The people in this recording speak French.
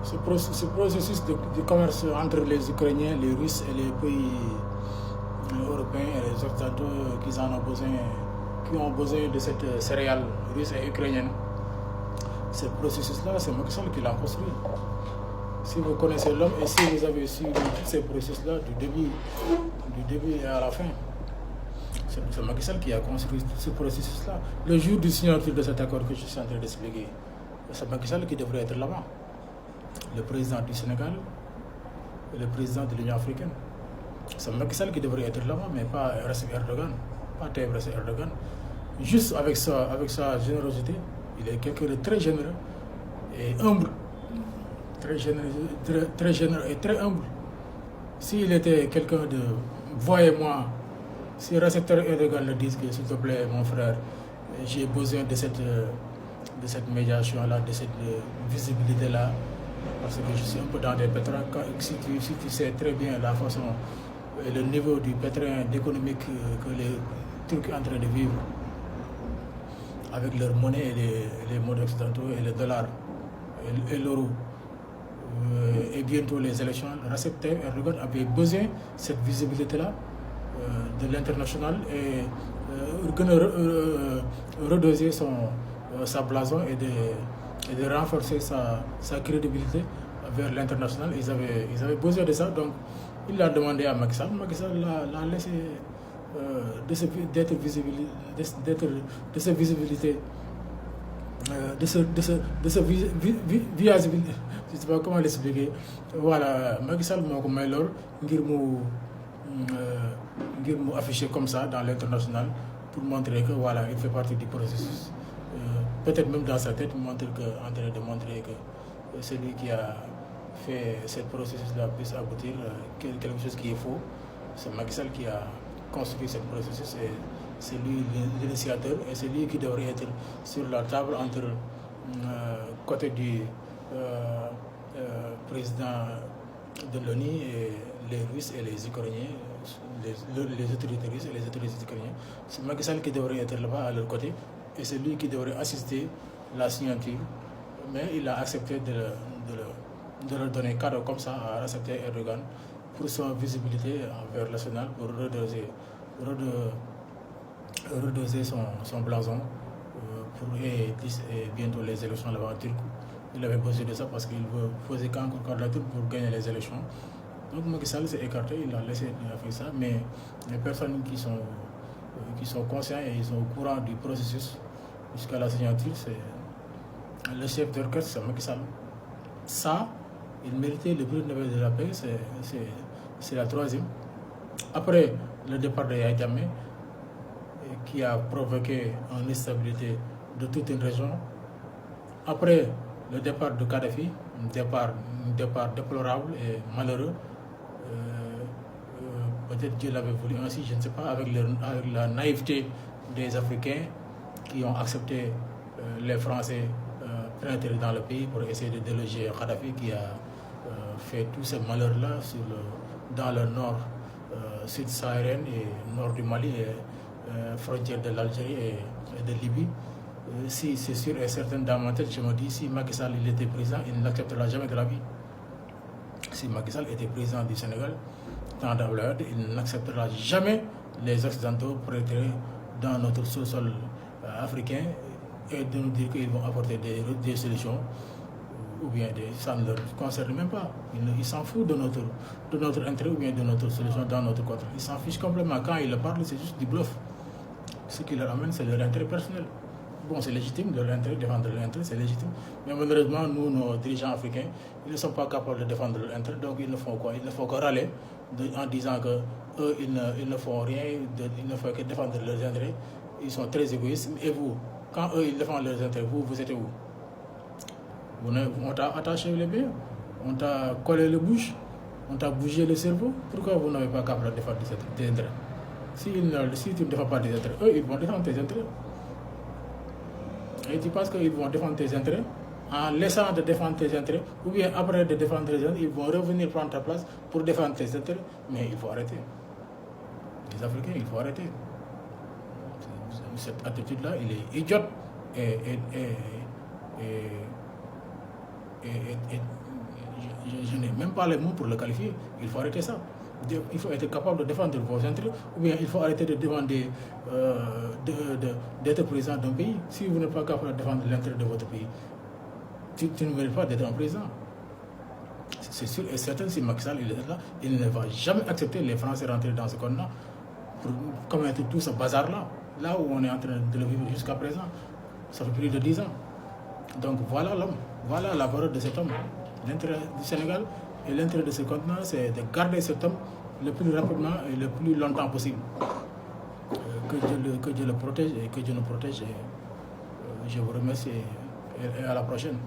ce processus de commerce entre les Ukrainiens, les Russes et les pays européens et les Occidentaux qui ont besoin de cette céréale russe et ukrainienne, ce processus-là, c'est Macky Sall qui l'a construit. Si vous connaissez l'homme et si vous avez suivi tous ces processus-là du début à la fin, c'est Macky Sall qui a construit ce processus-là. Le jour du signature de cet accord que je suis en train d'expliquer, c'est Macky Sall qui devrait être là-bas. Le président du Sénégal et le président de l'Union africaine. C'est Macky Sall qui devrait être là-bas, mais pas Recep Erdogan, pas Tayyip Recep Erdogan. Juste avec sa générosité, il est quelqu'un de très généreux et humble. Très généreux et très humble. S'il était quelqu'un de voyez-moi, si Recep Erdogan le dit que s'il te plaît, mon frère, j'ai besoin de cette médiation-là, de cette visibilité-là, parce que je suis un peu dans des pétrins. Si tu sais très bien la façon et le niveau du pétrin économique que les Turcs sont en train de vivre avec leur monnaie et les monnaies occidentaux et le dollar et l'euro, et bientôt les élections, Recep Tayyip Erdogan avait besoin de cette visibilité-là de l'international et redoser sa blason et de renforcer sa crédibilité vers l'international. Ils avaient besoin de ça, donc il l'a demandé à Macky Sall. Macky Sall l'a laissé de cette visibilité, de cette visibilité, de ce visibilité, je ne sais pas comment l'expliquer. Voilà, Macky Sall m'a may lor ngir mu afficher comme ça dans l'international pour montrer que voilà, il fait partie du processus. Peut-être même dans sa tête, en train de montrer que celui qui a fait ce processus-là puisse aboutir à quelque chose qui est faux. C'est Macky Sall qui a construit ce processus et c'est lui l'initiateur et c'est lui qui devrait être sur la table entre côté du président de l'ONU et les Russes et les Ukrainiens, les autorités russes et les autorités ukrainiennes. C'est Macky Sall qui devrait être là-bas à leur côté et c'est lui qui devrait assister la signature, mais il a accepté de leur donner cadeau comme ça à Recep Tayyip Erdogan pour son visibilité envers national, pour redoser son blason et bientôt les élections là-bas en Turquie. Il avait besoin de ça parce qu'il faisait qu'encore candidature pour gagner les élections. Donc Macky Sall s'est écarté, il a laissé faire ça, mais les personnes qui sont conscients et ils sont au courant du processus jusqu'à la signature, c'est le chef d'orchestre, c'est Macky Sall. Ça, il méritait le prix Nobel de la paix, c'est la troisième. Après le départ de Yahya Jammeh, qui a provoqué une instabilité de toute une région. Après le départ de Kadhafi, un départ déplorable et malheureux, peut-être Dieu l'avait voulu ainsi, je ne sais pas, avec la naïveté des Africains qui ont accepté les Français pénétrer dans le pays pour essayer de déloger Kadhafi qui a fait tous ces malheurs-là dans le nord sud-saharienne et nord du Mali et frontière de l'Algérie et de Libye. Si c'est sûr et certain dans ma tête, je me dis, si Macky Sall il était président, il n'acceptera jamais de la vie. Si Macky Sall était président du Sénégal, dans la il n'acceptera jamais les Occidentaux pénétrer dans notre sous-sol africain et de nous dire qu'ils vont apporter des solutions ou bien ça ne leur concerne même pas. Ils s'en foutent de notre intérêt ou bien de notre solution dans notre contre. Ils s'en fichent complètement. Quand ils le parlent, c'est juste du bluff. Ce qui leur amène, c'est leur intérêt personnel. Bon, c'est légitime, leur intérêt, défendre leur intérêt, c'est légitime. Mais malheureusement, nous, nos dirigeants africains, ils ne sont pas capables de défendre leur intérêt. Donc, ils ne font quoi? Ils ne font que râler en disant qu'eux, ils ne font rien, ils ne font que défendre leurs intérêts. Ils sont très égoïstes. Et vous, quand eux, ils défendent leurs intérêts, vous êtes où? On t'a attaché les pieds, on t'a collé le bouche, on t'a bougé le cerveau. Pourquoi vous n'avez pas capable de défendre tes intérêts? Si tu ne défends pas tes intérêts, eux, ils vont défendre tes intérêts. Et tu penses qu'ils vont défendre tes intérêts en laissant de défendre tes intérêts, ou bien après de défendre tes intérêts, ils vont revenir prendre ta place pour défendre tes intérêts. Mais il faut arrêter. Les Africains, il faut arrêter. Cette attitude-là, il est idiote et je n'ai même pas les mots pour le qualifier. Il faut arrêter ça. Il faut être capable de défendre vos intérêts, ou bien il faut arrêter de demander d'être président d'un pays. Si vous n'êtes pas capable de défendre l'intérêt de votre pays, tu ne mérites pas d'être un président. C'est sûr et certain, si Macky Sall est là, il ne va jamais accepter les Français rentrer dans ce continent pour commettre tout ce bazar-là, là où on est en train de le vivre jusqu'à présent. Ça fait plus de 10 ans. Donc voilà l'homme, voilà la valeur de cet homme. L'intérêt du Sénégal et l'intérêt de ce continent, c'est de garder cet homme le plus rapidement et le plus longtemps possible. Que Dieu le protège et que Dieu nous protège. Et, je vous remercie et à la prochaine.